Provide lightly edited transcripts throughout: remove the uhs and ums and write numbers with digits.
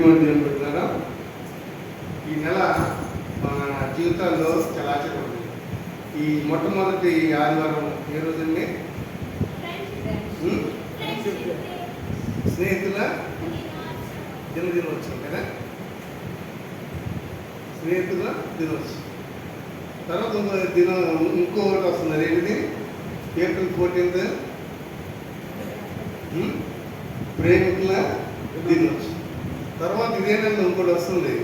ప్రియమైన దేవుని బిడ్డలారా, ఈ నెల మన జీవితాల్లో చాలా ఆశ్చర్యపడుతుంది. ఈ మొట్టమొదటి ఆదివారం ఏ రోజండి? స్నేహితుల జన్మదినోత్సవం కదా, స్నేహితుల దినోత్సవం. తర్వాత ఇంకొకటి వస్తుంది, అదేంటిది? ఏప్రిల్ 14 ప్రేమికుల దినోత్సవం. తర్వాత ఇదేనండి ఇంకోటి వస్తుంది,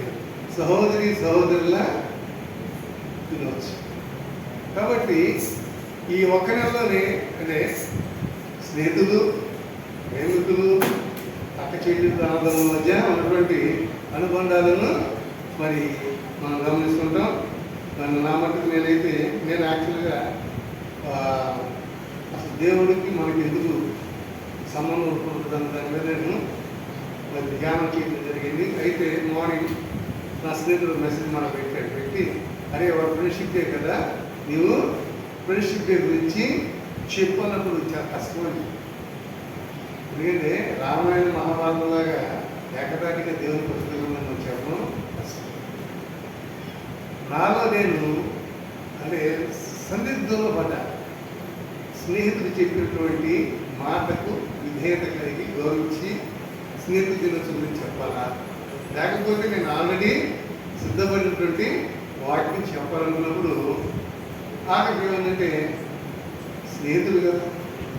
సహోదరుల దినోత్సవం. కాబట్టి ఈ ఒక్క నెలలోనే అంటే స్నేహితులు, ప్రేమికులు, అక్క చెల్లెలు అన్నదమ్ముల మధ్య ఉన్నటువంటి అనుబంధాలను మరి మనం గమనిస్తుంటాం. నా మట్టుకు నేను యాక్చువల్గా అసలు దేవుడికి మనకి ఎందుకు సంబంధం ఉంటుందని దాని మీద నేను మరి ధ్యానం చేయడం జరిగింది. అయితే మార్నింగ్ నా స్నేహితుడు మెసేజ్ మనం పెట్టి, అరే వాడు ఫ్రెండ్షిప్ డే కదా, నీవు ఫ్రెండ్షిప్ డే గురించి చెప్పన్నప్పుడు చాలా కష్టమైంది. ఎందుకంటే రామాయణ మహాభారతంలాగా ఏకదాటిగా దేవుని పుస్తకం చెప్పడం కష్టం. నాలో నేను అంటే సందిగ్ధంలో పడ్డా. స్నేహితులు చెప్పినటువంటి మాటకు విధేయత కలిగి గౌరవించి స్నేహితుల దినోత్సవం గురించి చెప్పాలా, లేకపోతే నేను ఆల్రెడీ సిద్ధపడినటువంటి వాటిని చెప్పాలనుకున్నప్పుడు ఆఖరికి ఏమంటే స్నేహితులు కదా,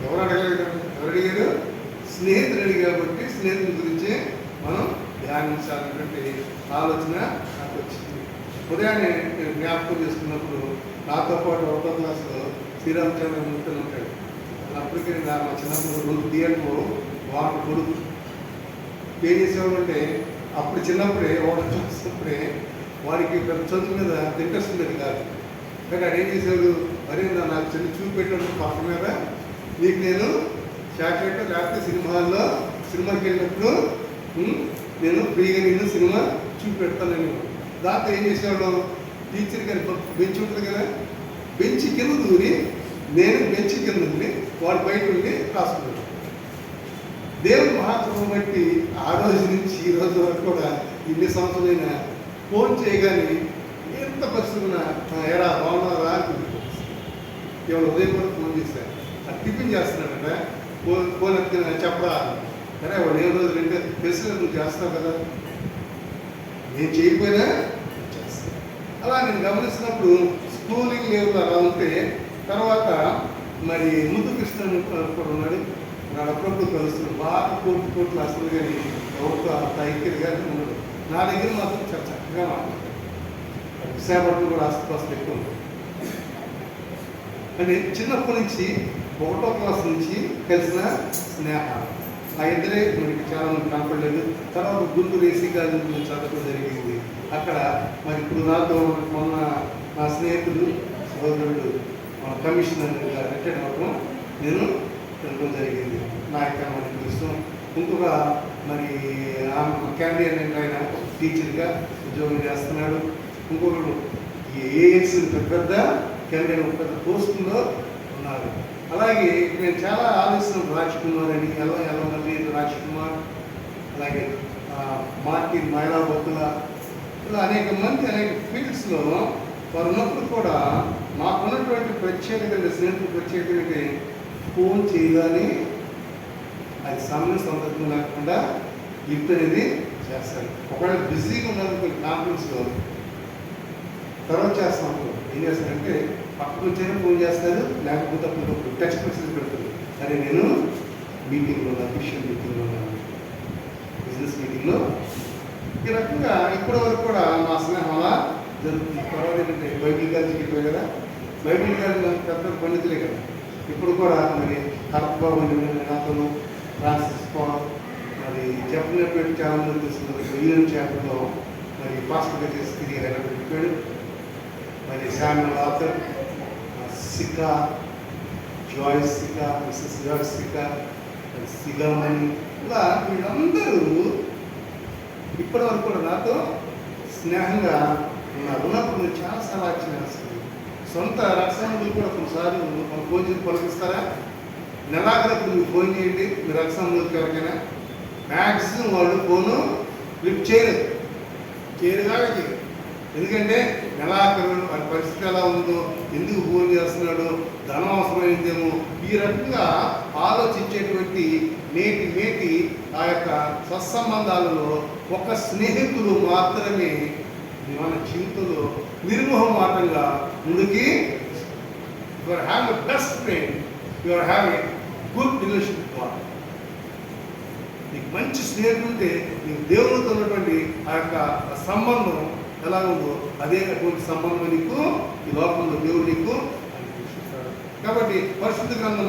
ఎవరు అడిగారు? స్నేహితులు అడిగి కాబట్టి స్నేహితుల గురించే మనం ధ్యానించాలన్నటువంటి ఆలోచన నాకు వచ్చింది. ఉదయాన్నే నేను జ్ఞాపకం చేసుకున్నప్పుడు నాతో పాటు 1వ క్లాసులో శ్రీరామచంద్రమూర్తి ఉంటాడు. అప్పటికే మా చిన్నప్పుడు థియేటర్ వాడు కొడుకు ఏం చేసేవాడంటే, అప్పుడు చిన్నప్పుడే వాడు చూసినప్పుడే వాడికి చదువు మీద ఇంట్రెస్ట్ ఉండేది కాదు. కానీ అదేం చేసేవాడు, మరి నాకు చిన్న చూపెట్టినప్పుడు పక్క మీద నీకు నేను చాక్లెట్ లేకపోతే సినిమాకి వెళ్ళినప్పుడు నేను ఫ్రీగా నేను సినిమా చూపెడతానని. దాంతో ఏం చేసేవాడు, టీచర్ గారి బెంచ్ ఉంటుంది కదా, బెంచ్ కింద దూరి నేను బెంచ్ కింద ఉండి వాడు బయట ఉండి రాసుకున్నాడు. దేవుని మహాత్వం బట్టి ఆ రోజు నుంచి ఈ రోజు వరకు కూడా ఇన్ని సంవత్సరాలైనా ఫోన్ చేయగానే ఎంత పరిస్థితున్నా ఎరా బాగున్నారా అని ఇవాళ ఉదయం కూడా ఫోన్ చేశాను. అది టిఫిన్ చేస్తున్నాడట, ఫోన్ ఎత్తిన చెప్పరా, అరే వాడు ఏ రోజు 2 ప్రశ్నలు నువ్వు చేస్తావు కదా, నేను చేయకపోయినా చేస్తాను. అలా నేను గమనిస్తున్నప్పుడు స్కూలింగ్ లెవెల్ అలా ఉంటే, తర్వాత మరి ముందు కృష్ణ కూడా ఉన్నాడు, నాడు అప్పుడప్పుడు కలుస్తున్నాడు. బాగా కోట్లు అసలు కానీ ఎవరితో అంత ఐక్యతగా ఉన్నాడు. నా దగ్గర మాత్రం చాలా చక్కగా మాట్లాడతాడు. విశాఖపట్నం కూడా ఆస్తిపాస్తులు ఎక్కువ ఉంటుంది. అంటే చిన్నప్పటి నుంచి 1వ క్లాస్ నుంచి కలిసిన స్నేహాలు ఆ ఇద్దరే మనకి చాలా మంది కనపడలేదు. తర్వాత గుంటూరు ఏసీ కాలేజీ చదవడం జరిగింది. అక్కడ మరి ఇప్పుడు నాతో మొన్న నా స్నేహితుడు సోదరుడు కమిషనర్ రిటైర్డ్ అవ్వడం నేను తినడం జరిగింది. నా యొక్క మనకి ఇష్టం. ఇంకొక మరి క్యాండిడేట్ అంటే ఆయన టీచర్గా ఉద్యోగం చేస్తున్నాడు. ఇంకొకడు ఏఎస్ పెద్ద క్యాండిడేట్ పెద్ద పోస్టులో ఉన్నారు. అలాగే నేను చాలా ఆలోచన రాజ్ కుమార్ అని ఎల్లమల్లి రాజ్ కుమార్, అలాగే మార్టిన్ మైలా బొత్తుల, ఇలా అనేక మంది అనేక ఫీల్డ్స్లో వారు ఉన్నప్పుడు కూడా మాకున్నటువంటి ప్రత్యేకత స్నేహితులు ప్రత్యేకత ఫోన్ చేయగానే అది సమయం సందర్భం లేకుండా గిఫ్ట్ అనేది చేస్తారు. ఒకవేళ బిజీగా ఉన్నది కొన్ని కాన్ఫరెన్స్లో తర్వాత చేస్తాం, ఏం చేస్తారంటే పక్కకు వచ్చైనా ఫోన్ చేస్తారు, లేకపోతే అప్పుడు టెక్స్ట్ మెసేజ్ పెడతారు, సరే నేను మీటింగ్లో ఉన్నాను, అఫీషియల్ మీటింగ్లో ఉన్నాను, బిజినెస్ మీటింగ్లో. ఈ రకంగా ఇప్పటి వరకు కూడా మా స్నేహం అలా జరుగుతుంది. తర్వాత ఏంటంటే బైబిల్ కాలేజీకి వెళ్ళిపోయి కదా, బైబిల్ కాలేజీ పెద్ద పండితులే కదా. ఇప్పుడు కూడా మరి కర్తబాబు నాతో ఫ్రాన్సిస్ పాల్ మరి చెప్పినటువంటి చాలా మంది తెలుస్తుంది. యూనియన్ చాప్టర్లో మరి పాస్టర్గా చేసి తిరిగి వెళ్ళిపోయాడు. మరి శామ్యుల్ ఆథర్, సికా, జాయిస్ సికా, మిస్సెస్ జాయిస్ సికా, సిగామణి, ఇలా వీళ్ళందరూ ఇప్పటి వరకు కూడా నాతో స్నేహంగా ఉన్నారు. ఉన్నప్పుడు నేను చాలాసార్లు ఆశ్చర్యం. సొంత రక్షణలు కూడా కొన్నిసార్లు మన ఫోన్ చేసి పలికిస్తారా, నెలాఖరికి మీరు ఫోన్ చేయండి మీ రక్షణలోకి ఎవరికైనా, మ్యాక్సిమం వాళ్ళు ఫోను లిఫ్ట్ చేయలేదు, చేయరుగానే చేయరు. ఎందుకంటే నెలాఖరు వారి పరిస్థితి ఎలా ఉందో, ఎందుకు ఫోన్ చేస్తున్నాడు, ధనం అవసరమైందేమో, ఈ రకంగా ఆలోచించేటువంటి నేటి ఆ యొక్క సత్సంబంధాలలో ఒక స్నేహితుడు మాత్రమే మన జీవితంలో నిర్మోహమాటంగా ముందుకి. You are having a best friend, you are having good relation with God. నీకు మంచి స్నేహితుడు ఉంటే నీకు దేవునితో ఉన్నటువంటి ఆ యొక్క సంబంధం ఎలా ఉందో అదే అటువంటి సంబంధం నీకు ఈ లోకంలో దేవుడు నీకు అనిపిస్తాడు. కాబట్టి పరిశుద్ధ గ్రంథం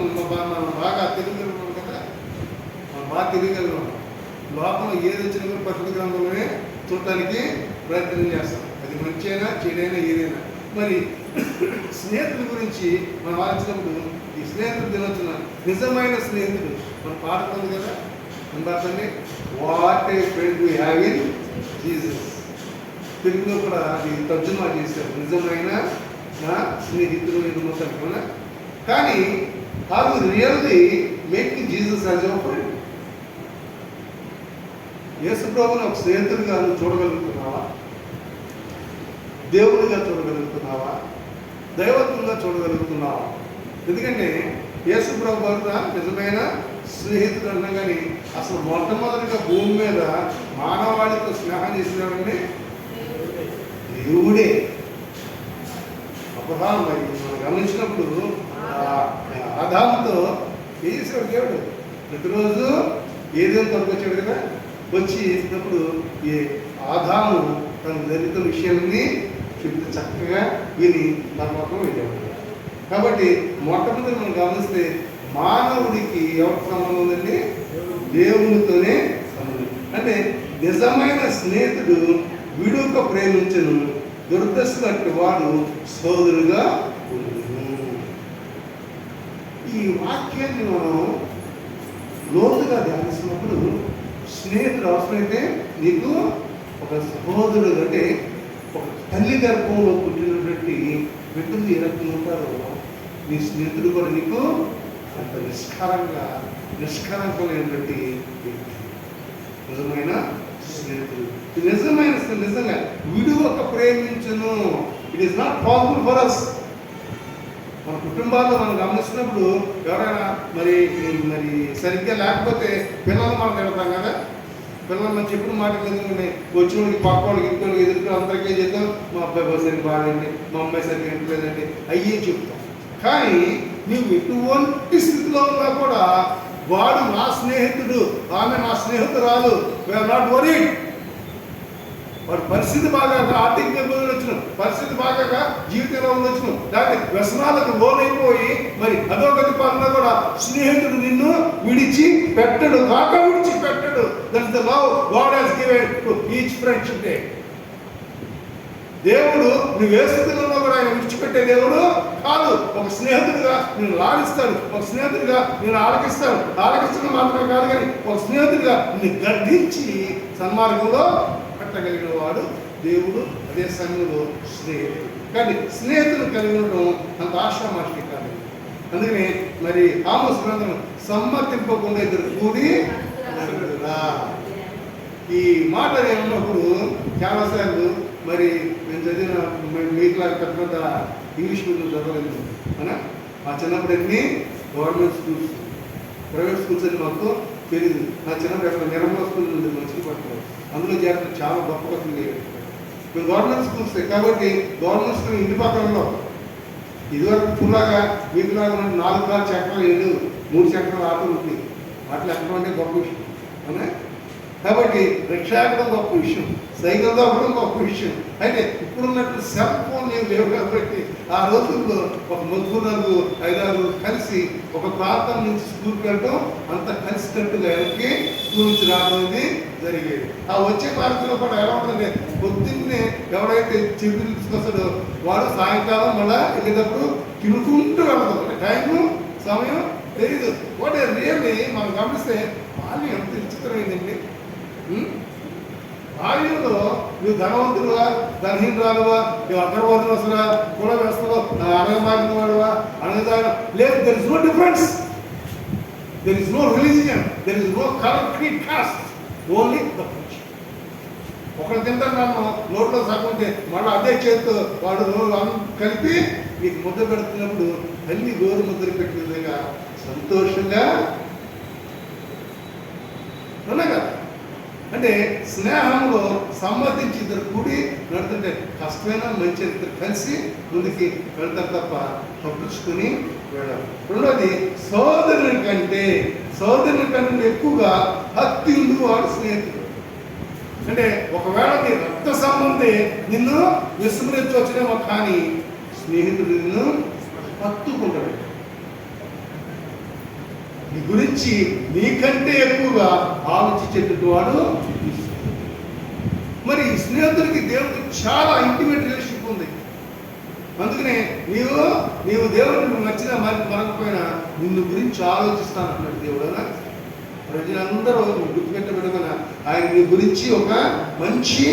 మనం బాగా తెలియగలుగుతాం కదా, మనం బాగా తెలియగలుగుతాం. లోకంలో ఏది వచ్చినా కూడా పరిశుద్ధ గ్రంథంలోనే చూడటానికి ప్రయత్నం చేస్తాం. అది మంచి అయినా చెడైనా ఏదైనా. మరి స్నేహితుల గురించి మనం ఆలోచించినప్పుడు ఈ స్నేహితుడు దినొచ్చిన నిజమైన స్నేహితుడు మనం పాడుతుంది కదా, అండి what a friend we have in Jesus. తెలుగులో కూడా అది తర్జుమా చేశారు, నిజమైన నా స్నేహితుడు ఇది మొత్తం కదా. కానీ are you really making Jesus as your friend? యేసు ప్రభువుని ఒక స్నేహితుడిగా నువ్వు చూడగలుగుతున్నావా? దేవుడిగా చూడగలుగుతున్నావా? దైవత్వంగా చూడగలుగుతున్నావా? ఎందుకంటే యేసు ప్రభు వారు నిజమైన స్నేహితుడు అన్నా కానీ అసలు మొట్టమొదటిగా భూమి మీద మానవాళితో స్నేహం చేసినాడంటే దేవుడే. అబ్రహాము మరి మనం గమనించినప్పుడు ఆదాముతో ఏం చేశాడు దేవుడు? ప్రతిరోజు ఏదేం తొలగొచ్చాడు కదా, వచ్చినప్పుడు ఈ ఆదాము తన దళితుల విషయాన్ని చెప్తే చక్కగా విని తర్వాత వెళ్ళేవాడు. కాబట్టి మొట్టమొదటి మనం గమనిస్తే మానవుడికి ఎవరికి సంబంధం ఉందండి? దేవునితోనే సంబంధం. అంటే నిజమైన స్నేహితుడు విడుక ప్రేమించను, దుర్దశనట్టు వాడు సోదరుగా ఉండును. ఈ వాక్యాన్ని మనం లోతుగా ధ్యానిస్తున్నప్పుడు స్నేహితుడు అవసరమైతే నీకు ఒక సహోదరుడు, అంటే ఒక తల్లి గర్భంలో పుట్టినటువంటి బిడ్డలు ఏ రకంగా ఉంటారో నీ స్నేహితుడు కూడా నీకు అంత నిష్కలంకమైనటువంటి నిజమైన స్నేహితుడు. నిజమైన నిజంగా విడువక ప్రేమించను. It is not possible for us. మన కుటుంబాల్లో మనం గమనిస్తున్నప్పుడు ఎవరైనా మరి సరిగ్గా లేకపోతే పిల్లలు మనం తిడతాం కదా. పిల్లలు మనం చెప్పిన మాటలు ఎందుకంటే వచ్చిన వాళ్ళకి పక్క వాళ్ళకి ఇంట్లో ఎదుర్కొని అందరికీ చేద్దాం, మా అబ్బాయి బాగా సరిగ్గా బాగాలేండి, మా అమ్మాయి సరిగ్గా ఇంట్లేదండి, అయ్యే చెప్తాం. కానీ నువ్వు ఎటువంటి స్థితిలో ఉన్నా కూడా వాడు నా స్నేహితుడు, ఆమె నా స్నేహితురాలు, వీఆర్ నాట్ వరీడ్. వాడి పరిస్థితి బాగా ఆర్థికంగా వచ్చిన పరిస్థితి బాగా జీవితంలో వచ్చిన దాని వ్యసనాలకు లోనైపోయి మరి అధోగతి పాలన కూడా స్నేహితుడు నిన్ను విడిచి పెట్టడు, కాక విడిచి పెట్టడు. That is the love God has given to each friendship day. దేవుడు నువ్వు ఏ స్థితిలో కూడా ఆయన విడిచిపెట్టే దేవుడు కాదు. ఒక స్నేహితుడిగా నేను లాలిస్తాడు, ఒక స్నేహితుడిగా నేను ఆలకిస్తాను మాత్రమే కాదు, కానీ ఒక స్నేహితుడిగా నిన్ను గర్దించి సన్మార్గంలో పెట్టగలిగిన వాడు దేవుడు. అదే సమయంలో స్నేహితుడు. కానీ స్నేహితులు కలిగి ఉండడం అంత ఆశామాషి కాదు. అందుకని మరి ఆమోస్ గ్రంథం సమ్మతింపకుండా ఇద్దరు కూడి ఈ మాట ఏమన్నప్పుడు చాలాసార్లు మరి నేను చదివిన మీకులాగా పెద్ద పెద్ద ఇంగ్లీష్ మీడియం చదవలేదు. అవునా? మా చిన్నప్పుడు అన్నీ గవర్నమెంట్ స్కూల్స్, ప్రైవేట్ స్కూల్స్ అని మాకు తెలియదు. నా చిన్నప్పుడు ఎక్కడ నిర్మలా స్కూల్ ఉంది మచిలీపట్నంలో, అందులో చేరడం చాలా గొప్ప కథలు లేదు. మేము గవర్నమెంట్ స్కూల్స్ కాబట్టి గవర్నమెంట్ స్కూల్ ఇంటి పక్కనలో ఇదివరకు పుల్లాగా మీకులాగా 4 చక్రాలు లేదు, 3 చక్రాల ఆటోలు ఉంది. వాటిలో ఎక్కడ అంటే గొప్ప విషయం. అవునా? కాబట్టి రిక్షా ఎక్కడం గొప్ప విషయం, సైకిల్ తోకడం గొప్ప విషయం. అయితే ఇప్పుడున్నట్టు సెల్ ఫోన్ ఏం లేవు కాబట్టి ఆ రోజుల్లో ఒక 4-5 కలిసి ఒక ప్రాంతం నుంచి స్కూల్కి వెళ్ళడం, అంత కలిసికట్టుగా వెనక్కి స్కూల్ నుంచి రావడం జరిగేది. ఆ వచ్చే మార్గంలో కూడా ఎలా ఉంటుందంటే పొద్దున్నే ఎవరైతే చిరుకు తీసుకొస్తాడో వాడు సాయంకాలం మళ్ళీ వెళ్ళేటప్పుడు తినుకుంటూ వెళ్ళదు. అంటే టైము సమయం తెలీదు. వాట్ రియల్లీ మనం గమనిస్తే బాల్యం ఎంత విచిత్రమైందండి. బాల్యంలో నువ్వు ధనవంతుడువా, ధనహీనురాలువా, నువ్వు అగ్రవర్ధన వస్తున్నా, కుల వ్యవస్థలో అనగమాగిన వాడువా, అనగదాన లేదు. There is no difference, there is no religion, there is no colour, creed, caste, only the friendship. ఒకరు తింటారు నన్ను నోట్లో సగ్గుంటే మళ్ళీ అదే చేతితో వాడు కలిపి నీకు ముద్ద పెడుతున్నప్పుడు తల్లి గోరు ముద్దలు పెట్టే విధంగా సంతోషంగా ఉన్నా కదా. అంటే స్నేహంలో సంబంధించి ఇద్దరు కూడి నడుతుంటే కష్టమైన మంచి ఇద్దరు కలిసి ముందుకి వెళ్తారు తప్ప తప్పించుకుని వెళ్ళాలి. రెండోది సోదరుని కంటే ఎక్కువగా హత్తి ఉంది వాడు స్నేహితుడు. అంటే ఒకవేళ నీ రక్త సంబంధి నిన్ను విస్మరించవచ్చునేమో, కానీ స్నేహితుడు నిన్ను హత్తుకుంటాడు. నీ గురించి నీకంటే ఎక్కువగా ఆలోచించేటట్టు వాడు. మరి స్నేహితుడికి దేవుడికి చాలా ఇంటిమేట్ రిలేషన్షిప్ ఉంది. అందుకనే నీవు దేవుడిని నచ్చినా మరకపోయినా నిన్ను గురించి ఆలోచిస్తానంటున్నాడు దేవుడు. ప్రజలందరూ గుర్తుపెట్టబెట్టుకున్న ఆయన నీ గురించి ఒక మంచి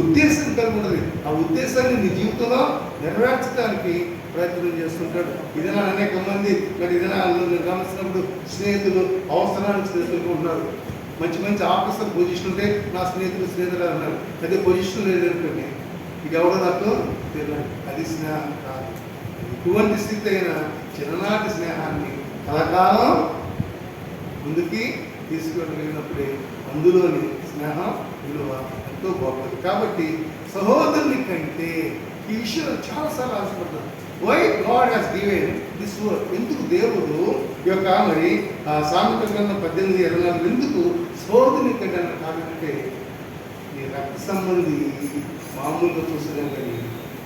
ఉద్దేశం కలిగి ఉన్నది. ఆ ఉద్దేశాన్ని నీ జీవితంలో నెరవేర్చడానికి ప్రయత్నం చేస్తుంటాడు. ఇదైనా అనేక మంది మరి ఇదైనా గమనించినప్పుడు స్నేహితులు అవసరానికి స్నేహితులు ఉన్నారు. మంచి ఆఫీసర్ పొజిషన్ ఉంటే నా స్నేహితులు అన్నారు. అదే పొజిషన్ లేదనుకోండి ఇది ఎవడో నాకు తెలియదు. అది స్నేహం కాదు. ఇటువంటి స్థితి అయిన చిన్ననాటి స్నేహాన్ని కలకాలం ముందుకి తీసుకెళ్ళగలిగినప్పుడే అందులోని స్నేహం విలువ ఎంతో బాగుంటుంది. కాబట్టి సహోదరుని కంటే ఈ విషయంలో చాలాసార్లు ఆశపడతారు. Why God has given this word. ఎందుకు దేవుడు యొక్క మరి సామెత గ్రంథం 18:24 ఎందుకు సహోదరుని కంటే అన్న కాదంటే నీ రక్త సంబంధి మామూలుగా చూసలేం, కానీ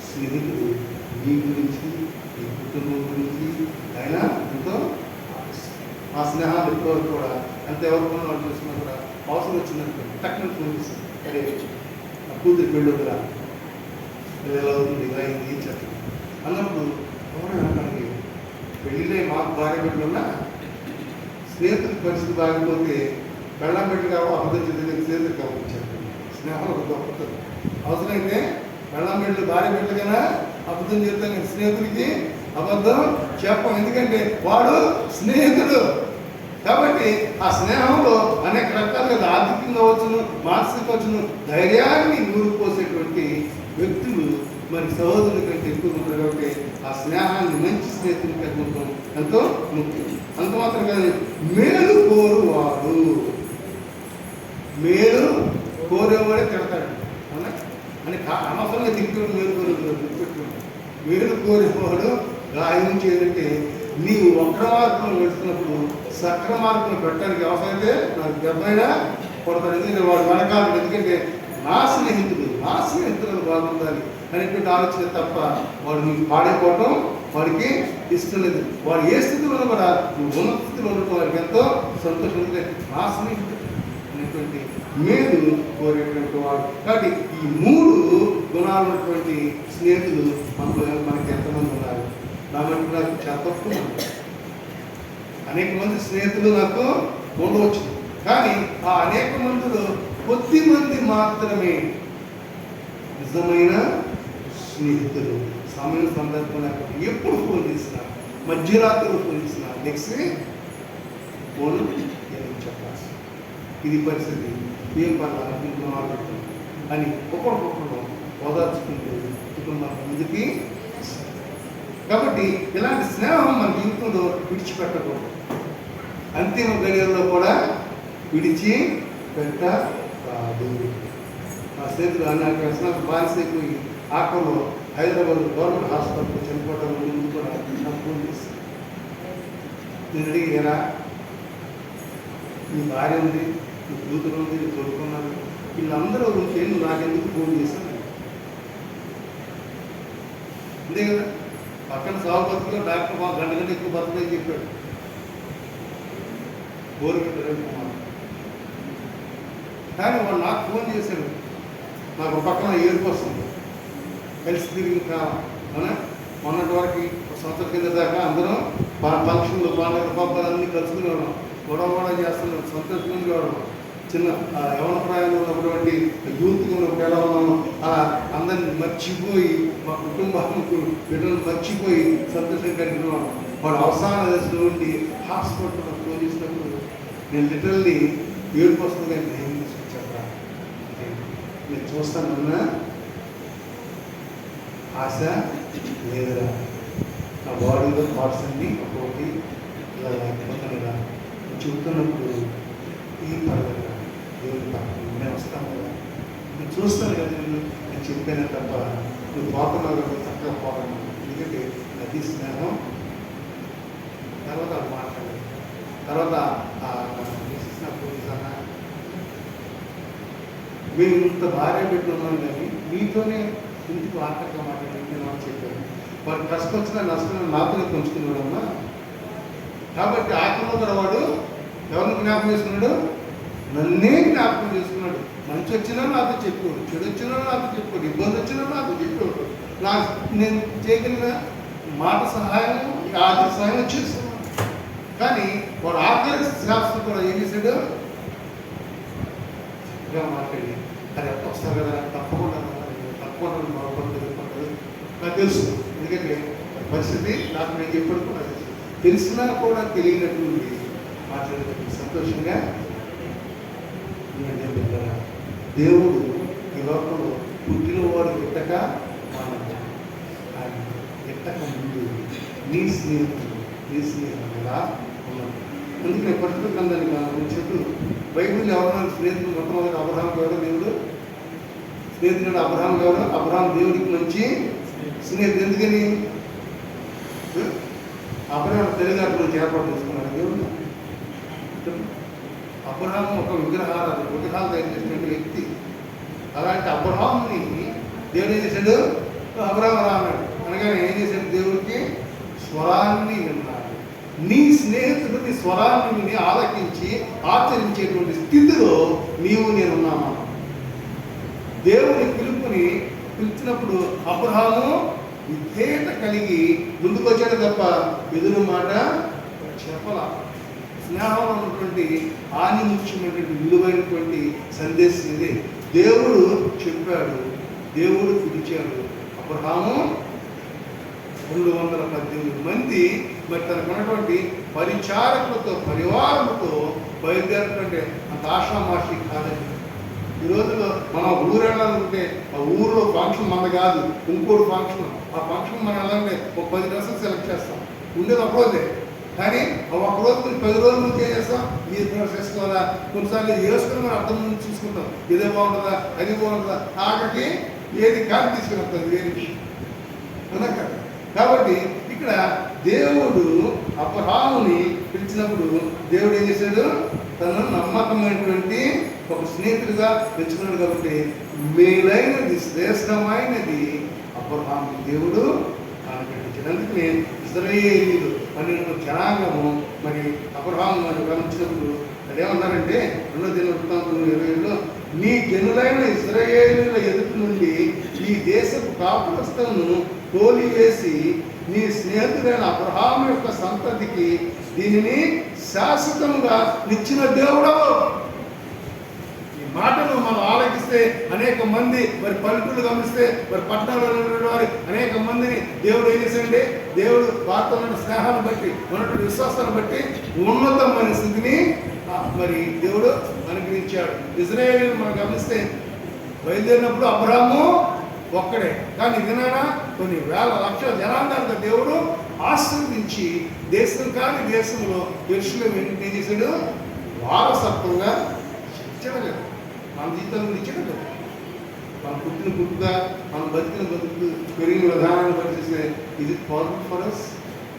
స్నేహితుడు నీ గురించి నీ కుటుంబం గురించి ఆయన ఎంతో ఆ స్నేహాలు ఎక్కువ కూడా అంత ఎవరికైనా వాళ్ళు చూసినా కూడా అవసరం వచ్చిందనుకో టక్కున ఫోన్ చేస్తుంది. అరే నా కూతురు పెళ్ళి వద్దురా, ఎలా అవుతుంది, ఇలా అయింది చెప్పండి అన్నప్పుడు ఎవరైనా మనకి పెళ్ళిలో మాకు భార్య బిడ్డలున్నా స్నేహితుల పరిస్థితి బాగపోతే పెళ్ళం బిడ్డలు కావు అబద్ధం చెందిన స్నేహితులు కావు చెప్పండి. స్నేహం ఒక గొప్పది. అవసరమైతే పెళ్ళం బిడ్డలు భార్య బిడ్డలకైనా అబద్ధం చెప్తాం, కానీ స్నేహితుడికి అబద్ధం చెప్పం. ఎందుకంటే వాడు స్నేహితుడు. కాబట్టి ఆ స్నేహంలో అనేక రకాలుగా ఆర్థికంగా వచ్చును, మానసిక వచ్చును, ధైర్యాన్ని నూరుపోసేటువంటి వ్యక్తులు మరి సహోదరుల కంటే ఎక్కువ ఉంటారు. కాబట్టి ఆ స్నేహాన్ని మంచి స్నేహితులు కలిగి ఉండడం ఎంతో ముఖ్యం. అంత మాత్రం కాదు, మేలు కోరువాడు, మేలు కోరేవాడే తిడతాడు. అవునా అని అనవసరంగా తిరిగి మేలు కోరేవాడు. మేలు కోరేవాడు గాయం చేయాలంటే నీవు వక్ర మార్గంలో వెళ్తున్నప్పుడు సక్ర మార్గంలో పెట్టడానికి అవసరమైతే నాకు దెబ్బైనా కొడతాడు. ఎందుకంటే వాడు వెనకాలి. ఎందుకంటే నా స్నేహితులు బాగుండాలి అనేటువంటి ఆలోచన తప్ప వాడు నీకు పాడైపోవటం వాడికి ఇష్టం లేదు. వాడు ఏ స్థితిలో కూడా నువ్వు ఉన్నత స్థితిలో ఉండటం వాడికి ఎంతో సంతోషం. ఎందుకంటే నా స్నేహితుడు అనేటువంటి మేలు కోరేటువంటి వాడు. కాబట్టి ఈ 3 గుణాలు ఉన్నటువంటి స్నేహితులు మనకి ఎంతమంది ఉన్నారు? కాబట్టి నాకు చాలా తక్కువ అనేక మంది స్నేహితులు నాకు ఉండవచ్చు, కానీ ఆ అనేక మందిలో కొద్ది మంది మాత్రమే నిజమైన స్నేహితులు. సమయం సందర్భం లేకపోతే ఎప్పుడు ఫోన్ చేసినా, మధ్యరాత్రిలో ఫోన్ చేసినా నెక్స్ట్ ఫోన్ చెప్పాల్సి ఇది పరిస్థితి, ఏం పర్లేదు మాట్లాడుతున్నాం అని ఒకరికొకరు ఓదార్చుకుంటూ కుటుంబం ముందుకి. కాబట్టి ఇలాంటి స్నేహం మన జీవితంలో విడిచిపెట్టకూడదు. అంతిమ గడియల్లో కూడా విడిచిపెట్టరాదు. మా స్నేహితులు నాకు వ్యసనాలు బానిసైపోయి ఆఖరిలో హైదరాబాద్ గవర్నమెంట్ హాస్పిటల్లో చనిపోవడం ముందు కూడా నాకు ఫోన్ చేస్తాను. నేను అడిగారా, నీ భార్య ఉంది, నీ కూతురు ఉంది, నీ కొడుకున్నారు, వీళ్ళందరూ ఉంటే నువ్వు నాకెందుకు ఫోన్ చేశాను? అంతే కదా. పక్కన సాగు బతుకులో డాక్టర్ మా గంట ఎక్కువ బతుకులని చెప్పాడు. రవికుమార్. కానీ వాడు నాకు ఫోన్ చేశాడు. నాకు పక్కన ఏడుపు వస్తుంది, కలిసి తిరిగి అవునా. మొన్నటి వరకు సంవత్సరం కింద దాకా అందరం ఫంక్షన్లు పండుగ పబ్బాలన్నీ కలుసుకునేవాళ్ళం, గొడవ చేస్తున్నాం, సంతోషంగా వాడు. చిన్న యవన ప్రాయంలో ఉన్నటువంటి యూత్గా ఉన్నప్పుడు ఎలా ఉన్నామో అందరిని మర్చిపోయి మా కుటుంబానికి బిడ్డలు మర్చిపోయి సంతోషం కలిగిన వాడు అవసాన దశలో ఉండి హాస్పిటల్లో ఫోన్ చేసినప్పుడు నేను లిటరల్లీ ఏడుపు వస్తుంది, కానీ నేను తీసుకొచ్చాను. నేను చూస్తానన్నా ఆశ లేదురా. నా బాడీలో థాట్స్ అన్నీ ఒక్కొక్కటి ఇలా లేకపోతానురా చెబుతున్నప్పుడు ఈ పడగలరా దేవుడి పక్కన నేను వస్తాను కదా, నేను చూస్తాను కదా, నేను చెప్పాను తప్ప నువ్వు పోతున్నావు కదా, చక్కగా పోతాను. ఎందుకంటే అది స్నేహం. తర్వాత అది మాట్లాడాలి. తర్వాత పోలీసన్నా మేము ఇంత భార్య పెట్టి ఉన్నాం కానీ మీతోనే ఇంటికి ఆటంగా మాట్లాడి నేను చెప్పాను. వాడు కష్టం వచ్చినా నష్టం నాతోనే పంచుకున్నాడమ్మా. కాబట్టి ఆత్మలో కూడా వాడు ఎవరిని జ్ఞాపకం చేసుకున్నాడు? నన్నే జ్ఞాపకం చేసుకున్నాడు. మంచి వచ్చినా నాతో చెప్పాడు, చెడు వచ్చినా నాతో చెప్పాడు, ఇబ్బంది వచ్చినా నాతో చెప్పాడు. నేను చేయగలిగిన మాట సహాయం, ఆర్థిక సహాయం చేస్తున్నాను. కానీ వాడు ఆఖరి శాస్త్రం కూడా ఏం చేశాడు? మాట్లాడి అది ఎట్లా వస్తారు కదా, తప్పకుండా నాకు తెలుసు. ఎందుకంటే పరిస్థితి నాకు నేను చెప్పడం కూడా తెలుసు. తెలిసినా కూడా తెలియనటువంటి మాట్లాడేటప్పుడు సంతోషంగా దేవుడు ఈ లోకంలో పుట్టినవాడు ఎట్టక ఆయన ఎట్టక ముందు నీ స్నేహితుడు ఎలా ఉన్నాడు. అందుకనే పరిస్థితి గ్రంథాన్ని చెప్పు బైబిల్ ఎవరైనా స్నేహితుడు మొట్టమొదటి అబ్రహాం ఎవరో దేవుడు స్నేహితుడు అబ్రహాం ఎవరో అబ్రహాం దేవుడికి మంచి స్నేహితుడు. ఎందుకని అబ్రహాం తెలుగు గురించి ఏర్పాటు చేసుకున్నాడు దేవుడు. అబ్రహాం ఒక విగ్రహాలు తయారు చేసినటువంటి వ్యక్తి. అలాంటి అబ్రహాంని దేవుడు ఏం చేశాడు? అబ్రహాం అన్నాడు అనగానే ఏం చేశాడు? దేవుడికి స్వరాన్ని విన్నాడు. నీ స్నేహితుడు నీ స్వరాన్ని విని ఆలకించి ఆచరించేటువంటి స్థితిలో నీవు నేనున్నామా? దేవుని పిలిచినప్పుడు అబ్రహాము విధేయత కలిగి ముందుకు వచ్చాడు తప్ప ఎదురు మాట చెప్పల. స్నేహం ఉన్నటువంటి ఆనిముఖ్యమైనటువంటి విలువైనటువంటి సందేశం ఇది. దేవుడు చెప్పాడు, దేవుడు పిలిచాడు. అబ్రహాము 218 మంది మరి తనకున్నటువంటి పరిచారకులతో పరివారముతో బయలుదేరుతుంటే అంత ఆషామాషి కాదండి. ఈ రోజుల్లో మనం ఊరెళ్ళాలంటే ఆ ఊరిలో ఫంక్షన్ మన కాదు, ఇంకోటి ఫంక్షన్. ఆ ఫంక్షన్ మనం వెళ్ళాలంటే ఒక 10 డ్రెస్సులు సెలెక్ట్ చేస్తాం. ఉండేది ఒకరోజే. కానీ ఒక్కరోజు 10 రోజుల నుంచి ఏం చేస్తాం? ఈ డ్రెస్ వేసుకోవాలా, కొన్నిసార్లు వేసుకుని మనం అర్థం నుంచి చూసుకుంటాం. ఇదే బాగుంటుందా, అది బాగుంటుందా, ఆఖరికి ఏది కాదు తీసుకుని వస్తుంది వేరే విషయం కదా. కాబట్టి ఇక్కడ దేవుడు అబ్రహాముని పిలిచినప్పుడు దేవుడు ఏం చేశాడు? తను నమ్మకమైనటువంటి ఒక స్నేహితుడిగా తెచ్చుకున్నాడు. కాబట్టి మేలైనది శ్రేష్టమైనది అబ్రహాము దేవుడు కనిపించాడు. అందుకనే ఇశ్రాయేలీయులు 12 జనాంగము మరి అబ్రహాము అని గమనించినప్పుడు అదేమన్నారంటే 2 దినవృత్తాంతం 20లో నీ జనులైన ఇశ్రాయేలీయుల ఎదుటి నుండి ఈ దేశపు కాపురస్తులను తోలివేసి నీ స్నేహితుడైన అబ్రహాము యొక్క సంతతికి దీనిని శాశ్వతంగా నిచ్చిన దేవుడు. ఈ మాటను మనం ఆలకిస్తే అనేక మంది మరి పలుకులు గమనిస్తే మరి పట్టణాలలో వారి అనేక మందిని దేవుడు ఏం చేశాడంటే దేవుడు వారితో ఉన్న స్నేహాన్ని బట్టి ఉన్నటువంటి విశ్వాసాన్ని బట్టి ఉన్నతమైన స్థితిని మరి దేవుడు అనుగ్రహించాడు. ఇశ్రాయేలీయులు మనం గమనిస్తే బయలుదేరినప్పుడు అబ్రహాము ఒక్కడే, కానీ ఇదినైనా కొన్ని వేల లక్షల జనాంగాలుగా దేవుడు ఆశీర్వదించి దేశం కాని దేశంలో యెరూషలేము ఏం చేశాడు? వారసత్వంగా ఇచ్చడం లేదు. మన జీవితంలో ఇచ్చడం లేదు. మన పుట్టిన పుట్టుగా మన బతికిన బతుకు పెరిగిన విధానాన్ని పరిచేస్తే ఇది possible for us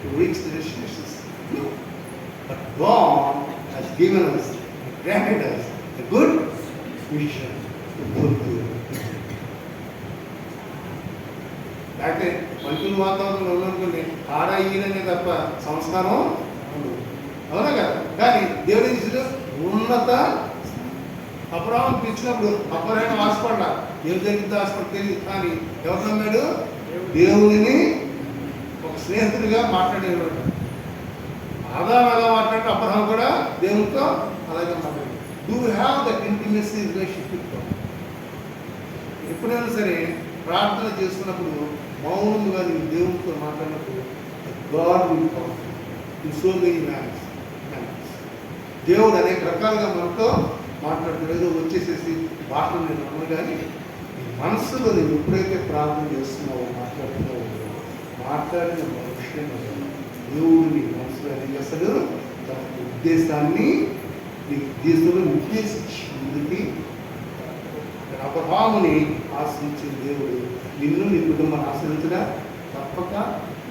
to reach the destinations. No. But God has given us, granted us a good vision to fulfill. అయితే మంచి వాతావరణంలో ఉన్నటువంటి ఈయననే తప్ప సంస్కారం ఉండదు. అవునా కదా? కానీ దేవుడు ఏం చేశాడు? ఉన్నత అబ్రహాము పిలిచినప్పుడు అబ్రహాము ఆశపడ్డా, ఏం జరిగిందో ఆశపడి తెలియదు. కానీ ఎవరు నమ్మాడు? దేవుడిని ఒక స్నేహితుడిగా మాట్లాడేవాడు. ఆదాము ఎలా మాట్లాడితే అబ్రహాము కూడా దేవునితో అలాగే మాట్లాడాడు. Do have that intimacy relationship with God. ఎప్పుడైనా సరే ప్రార్థన చేసుకున్నప్పుడు మౌనంగా నీవు దేవునితో మాట్లాడినప్పుడు God will come in so many mans. దేవుడు అనేక రకాలుగా మనతో మాట్లాడుతూ ఏదో వచ్చేసేసి భాషను నేను అన్న కానీ మనసులో నువ్వు ఎప్పుడైతే ప్రార్థన చేస్తున్నావో మాట్లాడుతున్నావో మాట్లాడిన విషయం దేవుడు నీ మనసులో ఏం చేస్తాడు? తన ఉద్దేశాన్ని నీ ఉద్దేశంలో ఉద్దేశించి ముందుకి అబ్రహాముని ఆశ్రయించిన దేవుడు నిన్ను నీ కుటుంబాన్ని ఆశ్రయించడా తప్పక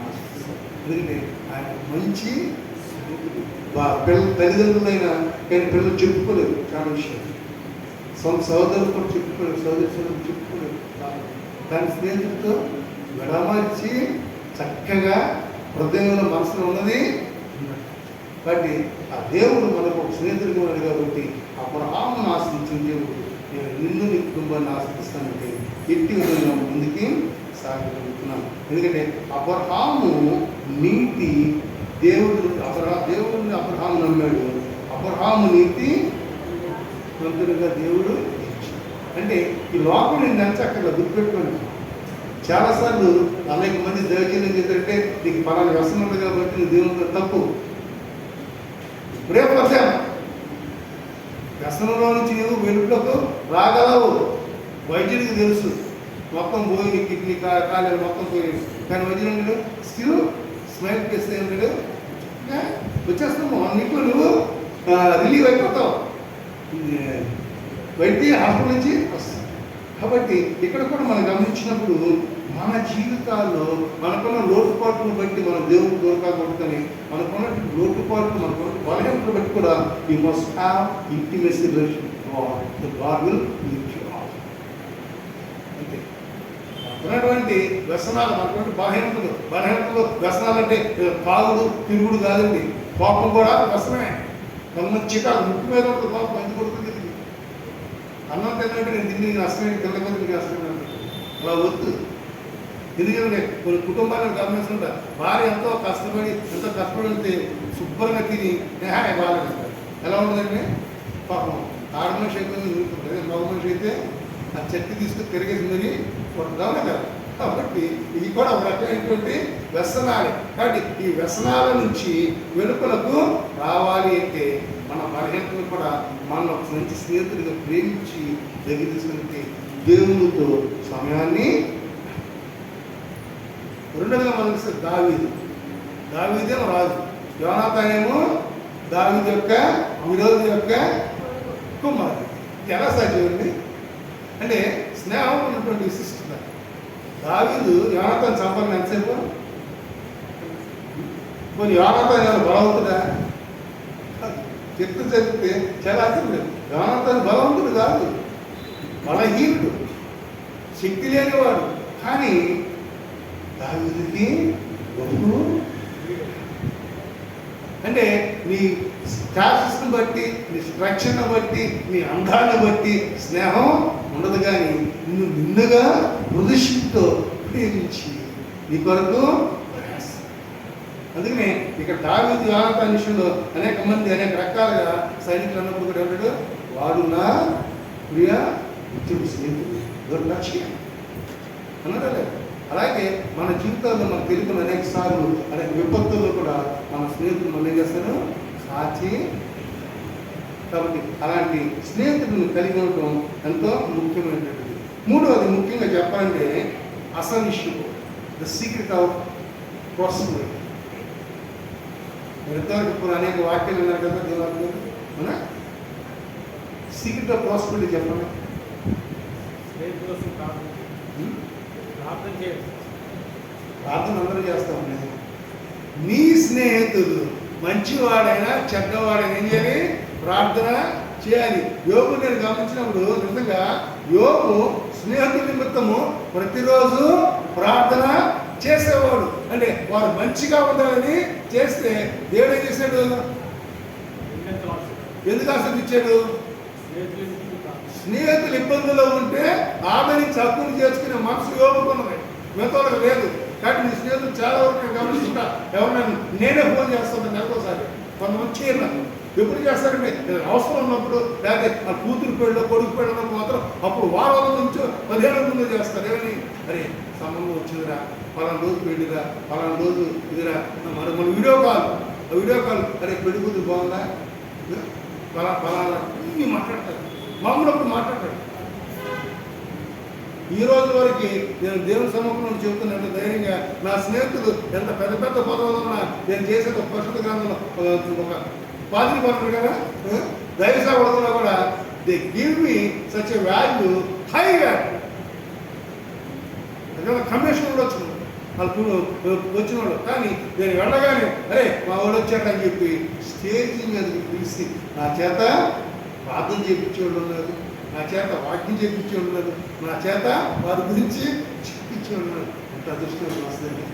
ఆశ్రయిస్తాడు. ఎందుకంటే ఆయన మంచి తల్లిదండ్రులైన కానీ పిల్లలు చెప్పుకోలేదు చాలా విషయం. సొంత సోదరులు కూడా చెప్పుకోలేదు, సోదరులు చెప్పుకోలేదు. దాని స్నేహితులతో విడమర్చి చక్కగా హృదయంలో మనసులో ఉన్నది. కాబట్టి ఆ దేవుడు మనకు ఒక స్నేహితుడిగా ఉన్నాడు కాబట్టి అబ్రహామును ఆశ్రయించిన దేవుడు నేను నిన్ను నీ కుటుంబాన్ని ఆశ్రయిస్తానంటే ఎట్టి విధంగా ముందుకి సాగలుగుతున్నాను. ఎందుకంటే అబ్రహాము నీతి దేవుడిని అబ్రహాము నమ్మాడు. అబ్రహాము నీతి మంతులుగా దేవుడు అంటే ఈ లోకం నేను నచ్చక్కర్లా, గుర్తుపెట్టుకోండి. చాలాసార్లు అనేక మంది దైవజన్యం చేద్దంటే నీకు పలానా వ్యసనం ఉంది కాబట్టి నువ్వు దేవునితో తప్పు. ఇప్పుడే పరిచయం వ్యసనంలో నుంచి నువ్వు వెలుపులకు రాగలవు. వైద్యుడికి తెలుసు మొత్తం పోయి కిడ్నీ కాలేదు మొత్తం పోయింది. కానీ వైద్యుడు స్టిల్ స్మైల్ చేస్తే ఏమిటాడు వచ్చేస్తాము 1 వీక్లో నువ్వు రిలీవ్ అయిపోతావు, వైద్య హాస్పిటల్ నుంచి వస్తావు. కాబట్టి ఇక్కడ కూడా మనం గమనించినప్పుడు మన జీవితాల్లో మనకున్న లోటుపాట్లను బట్టి మనం దేవుడికి దొరకకూడదని మనకున్న లోటుపాట్లు మనకున్న బలహీనతను బట్టి కూడా you must have intimacy relation God will lift you up. అంతే. ఉన్నటువంటి వ్యసనాలు మనటువంటి బలహీనతలు వ్యసనాలు అంటే తాగుడు తిరుగుడు కాదండి. కోపం కూడా వ్యసనమే. కొంతమంది చికాకు ముక్కు మీద ఉంటుంది కోపం ఎందుకు కొడుతుంది. అన్నం తిన్నట్టు నేను తిని నష్టమే తినకపోతే మీకు నష్టమే అలా వద్దు. ఎందుకంటే కొన్ని కుటుంబాలను గమనిస్తుంటా భార్య ఎంతో కష్టపడి శుభ్రంగా తిని బాగా ఎలా ఉంటుందంటే పాపం ఆడ మనిషి అయితే నిలుపుతుంది, మగ మనిషి అయితే ఆ చెట్టు తీసుకుని తిరిగేసి మరి కొట్టడం కదా. కాబట్టి ఇది కూడా ఒక రకమైనటువంటి వ్యసనాలు. కాబట్టి ఈ వ్యసనాల నుంచి వెలుపలకు రావాలి అంటే మన బలహీనతను కూడా మన మంచి స్నేహితుడిగా ప్రేమించి దగ్గర తీసుకుంటే దేవునితో సమయాన్ని. రెండోదిగా మనకి దావీదేమో రాజు, యోనాతానేమో దావీదు యొక్క విరోధి యొక్క కుమారుడు. ఎలా సాధ్యమండి అంటే స్నేహం ఉన్నటువంటి విశిష్టత. దావీదు యోనాతాను చంపాలని ఎంతసేపు? కొన్ని యోనాతాను ఏమైనా బలవంతుడా? చెప్తూ చదివితే చాలా అర్థం లేదు. యోనాతాను బలవంతుడు కాదు, బలహీనుడు, శక్తి లేనివాడు. కానీ దావీదుకి బహు అంటే నీ స్టాటస్ని బట్టి, నీ స్ట్రక్చర్ని బట్టి, నీ అందాన్ని బట్టి స్నేహం ఉండదు. కానీ నిన్నుగా హృదయంతో ప్రేమించి నీ కొరకు. అందుకనే ఇక్కడ దావీదు యోనాతాను విషయంలో అనేక మంది అనేక రకాలుగా సైనికులు అన్నప్పుడు కూడా ఏమంటాడు, వాడు నా ప్రియ మిత్రుడు, స్నేహితుడు లక్ష్యం అన్నారా లేదు. అలాగే మన జీవితాల్లో మనకు తెలుగున్న అనేక సార్లు అనేక విపత్తుల్లో కూడా మన స్నేహితులు మనం ఏం చేస్తాను సాచి. కాబట్టి అలాంటి స్నేహితులను కలిగి ఉండటం ఎంతో ముఖ్యమైనటువంటిది. మూడవది ముఖ్యంగా చెప్పాలంటే అసలు విషయం, ద సీక్రెట్ ఆఫ్ ప్రాస్పెరిటీ. ఎంతవరకు ఇప్పుడు అనేక వాక్యాలు ఉన్నారు కదా దేవాలయం, అవునా? సీక్రెట్ ఆఫ్ ప్రాస్పెరిటీ చెప్పండి. ప్రార్థన అందరూ చేస్తాం. నీ స్నేహితుడు మంచివాడైనా చెడ్డవాడైనా ఏం చేయాలి? ప్రార్థన చేయాలి. యోగు నేను గమనించినప్పుడు నిజంగా యోగు స్నేహితుల నిమిత్తము ప్రతిరోజు ప్రార్థన చేసేవాడు. అంటే వారు మంచిగా ఉండాలని చేస్తే దేవుడు ఏం చేశాడు? ఎందుకు ఆశ్రయించాడు? స్నేహితులు ఇబ్బందుల్లో ఉంటే ఆమెని చక్కుని చేసుకునే మనసు యోగుకున్నది, మిగతాలకు లేదు. కాబట్టి నీ స్నేహితులు చాలా వరకు నేను గమనిస్తుంటా. ఎవరినైనా నేనే ఫోన్ చేస్తాను నెలకోసారి. కొంతమంది చేయరు. ఎప్పుడు చేస్తారంటే అవసరం ఉన్నప్పుడు, లేకపోతే ఆ కూతురు పెళ్ళో కొడుకు పెళ్ళలో మాత్రం అప్పుడు వారాల నుంచో 15 రోజుల ముందు చేస్తారు. ఏమని? అరే సంబంధం వచ్చిందిరా, పలానా రోజు పెళ్ళిరా, పలానా రోజు ఇదిరా, మన వీడియో కాల్ అరే పెళ్లి కూతురు బాగుందా, పలానా ఇన్ని మాట్లాడతారు. మామూలు అప్పుడు మాట్లాడతాడు. ఈ రోజు వరకు నేను దేవుని సముఖంలో చెబుతున్నాను ధైర్యంగా, నా స్నేహితులు ఎంత పెద్ద పెద్ద పదవులు ఉన్నా నేను చేసేది ఒక పరిశుద్ధ గ్రంథంలో ఒక పాదిరి పడుతుంది కదా, దైవ సేవకుడుతున్నా కూడా they give me such a value, high value. అక్కడ కమిషన్ కూడా వచ్చిన వాళ్ళు వచ్చిన వాళ్ళు, కానీ నేను వెళ్ళగానే అరే మా వాడు వచ్చాడని చెప్పి స్టేజ్ మీదకి పిలిచి నా చేత ప్రార్థన చేయించేవాళ్ళు ఉన్నారు, నా చేత వాక్యం చేయించేవాళ్ళు ఉన్నారు, నా చేత వారి గురించి చెప్పించేవాళ్ళు ఉన్నారు. అంత అదృష్టం వస్తుంది.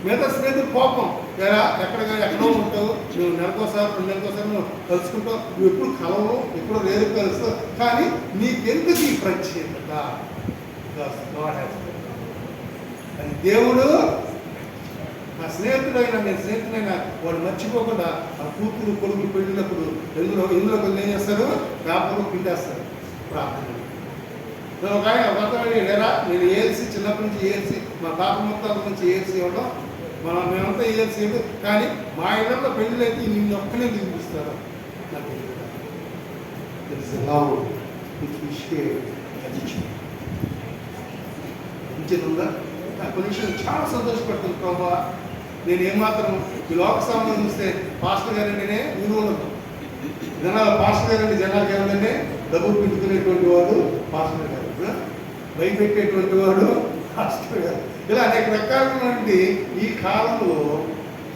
మిగతా స్నేహితులు కోపం, ఎలా ఎక్కడో ఉంటావు, నువ్వు నెలకోసారి 2 నెలకోసారి నువ్వు కలుసుకుంటావు, నువ్వు ఎప్పుడు కలవవు, ఎప్పుడు రేపు కలుస్తావు, కానీ నీకెందుకు ఈ ప్రత్యేకత? అది దేవుడు నా స్నేహితుడైనా, నేను స్నేహితుడైనా వాడు మర్చిపోకుండా ఆ కూతురు కొడుకులు పెళ్ళినప్పుడు ఇందులో కొన్ని ఏం చేస్తారు, పేపర్లో పిండేస్తారు ప్రార్థన. ఒక ఆయన లేరా, నేను ఏల్సి చిన్నప్పటి నుంచి ఏల్సి, మా పాప మొత్తాల నుంచి ఏల్సి ఇవ్వడం, మేమంతా ఏల్సి ఇవ్వదు, కానీ మా ఇళ్ళలో పెళ్ళిళ్ళైతే నిన్ను ఒక్కనే చూపిస్తారు. నాకు ఉందా కొన్ని విషయం చాలా సంతోషపడుతుంది. ప్రభావ నేను ఏమాత్రం ఈ లోక సామాన్యం చూస్తే పాస్టర్ గారంటేనే విలువలు, జనాల పాస్టర్ గారంటే జనాలు గారంటే డబ్బు పెట్టుకునేటువంటి వాడు పాస్టర్ గారు, భయపెట్టేటువంటి వాడు పాస్టర్ గారు. ఇలా అనేక రకాలైనటువంటి ఈ కాలంలో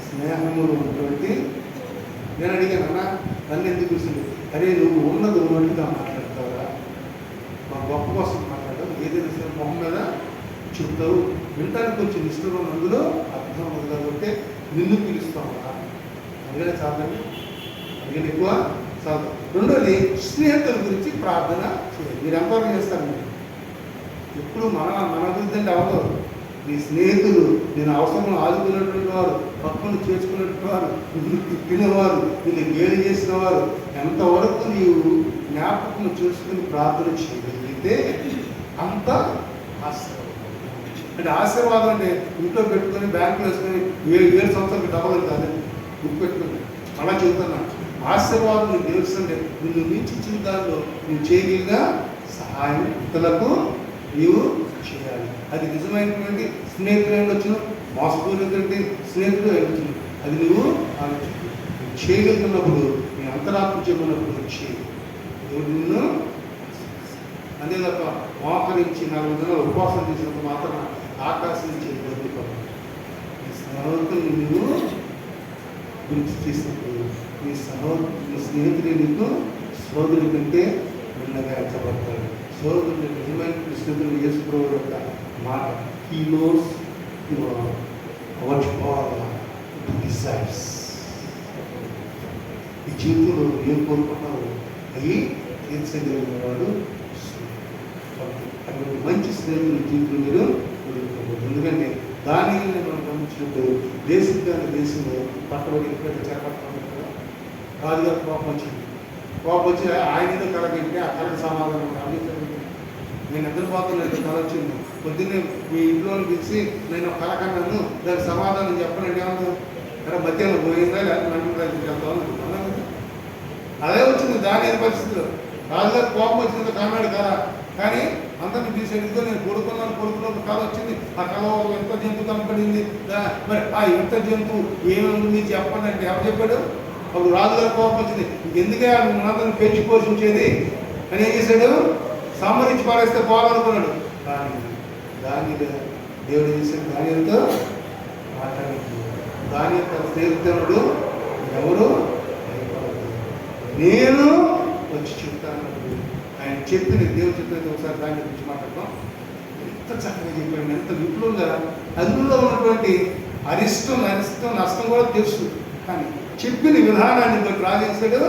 స్నేహములు ఉన్నటువంటి, నేను అడిగాను అన్న నన్ను ఎందుకు చూసింది, అరే నువ్వు ఉన్నది ఉన్నట్టుగా మాట్లాడతావురా, మా గొప్ప కోసం మాట్లాడవు, ఏదైనా మొహం మీద చెప్తావు, వింటానికి కొంచెం ఇష్టం అందులో అర్థం ఉంది కాబట్టి నిన్ను పిలుస్తావు. అందుకనే చాలండి, అందుకని ఎక్కువ చాలు. రెండోది స్నేహితుల గురించి ప్రార్థన చేయాలి. మీరు ఎంతవరకు చేస్తారు? మీరు ఎప్పుడు మన గురించి అంటే అవదు. నీ స్నేహితులు నేను అవసరం ఆదుకున్నటువంటి వారు, పక్కను చేర్చుకున్నటువంటి వారు, నిన్ను తిప్పినవారు, నిన్ను గేలి చేసిన వారు, ఎంతవరకు నీవు జ్ఞాపకం చేసుకుని ప్రార్థన చేయగలిగితే అంత ఆశీర్వాదం. అంటే ఆశీర్వాదం అంటే ఇంట్లో పెట్టుకొని బ్యాంకులో వేసుకొని 7 సంవత్సరాలకు డబ్బులు కాదు, గుర్తుపెట్టుకుని అలా చెబుతున్నాను. ఆశీర్వాదం నీకు తెలుస్తుంటే నిన్ను మించిన దానిలో నువ్వు చేయగలిగిన సహాయం ఇతరులకు నీవు చేయాలి. అది నిజమైనటువంటి స్నేహితులు వెళ్ళొచ్చిన, మోసపోయినటువంటి స్నేహితులు వెళ్ళొచ్చిన, అది నువ్వు ఆలోచించు. నువ్వు చేయగలుగుతున్నప్పుడు నీ అంతరాత్మ చేయమన్నప్పుడు చేయి. దేవుడు నిన్ను అంతే తప్ప మోకరించి 4 దినాలు ఉపవాసం చేసినప్పుడు మాత్రం ఆకాశం నుంచి బతుకుతావు. నీ స్నేహితులు నువ్వు గురించి చేసినప్పుడు నీ స్నేహితులు నీకు సోదరుడి కంటే భిన్నగా ఎంచబడతాడు. సోదరుడు నిజమైన స్నేహితులు యేసు ప్రభువు యొక్క మాట, హీ నోస్ యువర్ డిజైర్స్. ఈ జీవితంలో ఏం కోరుకుంటున్నావు అవి తీర్చగలిగిన వాడు. అటువంటి మంచి స్నేహితులు జీవితంలో మీరు కోరుకోకూడదు. ఎందుకంటే దానిని మనం గమనించినప్పుడు దేశంలో పట్టబడి ఇక్కడ చేపట్టడం కదా, రాజుగారు కోపం వచ్చి ఆయన ఏదో కలగంటే ఆ కళకు సమాధానం నేను నిద్రపోతున్నట్టు కళ వచ్చింది. పొద్దున్నే మీ ఇంట్లోని పిలిచి నేను కళ కన్నాను, దానికి సమాధానం చెప్పనండి ఏమన్నా అక్కడ మధ్యాహ్నం పోయిందా లేకపోతే నన్ను వెళ్తాను. అదే వచ్చింది దాని పరిస్థితిలో. రాజుగారు కోపం వచ్చింది కన్నాడు కదా, కానీ అందరిని తీసేదిగా నేను కొడుకున్నప్పుడు కళ వచ్చింది. ఆ కళ ఎంత జంతువు కనపడింది, మరి ఆ ఎంత జంతువు ఏముంది చెప్పండి అంటే ఎవరు చెప్పాడు? అప్పుడు రాజుగారి కోపం వచ్చింది. ఇంకెందుకే మనందరిని పెంచి పోషించేది అని ఏం చేశాడు? సంహరించి పారేస్తే పోవాలనుకున్నాడు. కానీ దాని దేవుడు చేసిన దానితో మాట్లాడుతుంది. దాని యొక్క స్నేహితుడు ఎవరు నేను వచ్చి చెప్తాను. ఆయన చెప్పిన దేవుడు చెప్పినది ఒకసారి దాని గురించి మాట్లాడతాం. ఎంత చక్కగా చెప్పాడు, ఎంత విపులంగా. అందులో ఉన్నటువంటి అరిష్టం నష్టం కూడా తెలుసు, కానీ చెప్పిన విధానాన్ని బట్టి రాజేశాడు